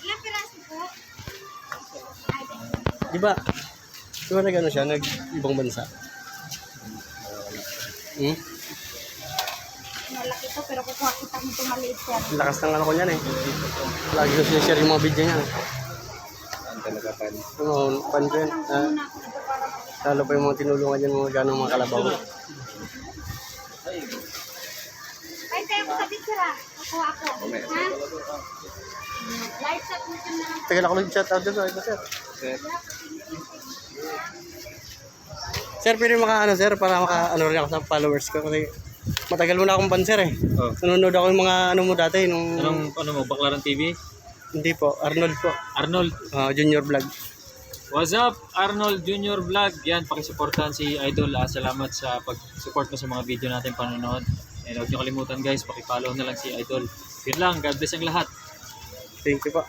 Ilang piraso po? Di ba? Di ba nag-ano siya? Nag-ibang bansa? Hmm? Malaki to pero kukuha kita nito maliit yan. Lakas ng ano ko niyan eh. Lagi ko sinishare yung mga video niya. Ang talaga pan. Oo, pan ko yan. Muna ako dito para makita. Lalo pa yung mga tinulungan yan mga ganong mga kalabaw. Ay, tayo ko sa picture. Kukuha ako. Ha? Live shot mo na lang. Tagal ako nag-chat out dito. Ito, sir. Sir, Sir, pwede maka-ano sir para maka-ano rin ako sa followers ko. Kasi matagal mo na akong pan sir eh. oh. Nanonood ako yung mga ano mo dati. Nung, Ano mo, Baklaran TV? Hindi po, Arnold po. Arnold. Junior vlog. What's up, Arnold Junior Vlog? Yan, pakisuportahan si Idol. Salamat sa pag-support mo sa mga video natin panonood. And huwag niyo kalimutan guys, pakipollow na lang si Idol. Yun lang, God bless ang lahat. Thank you po.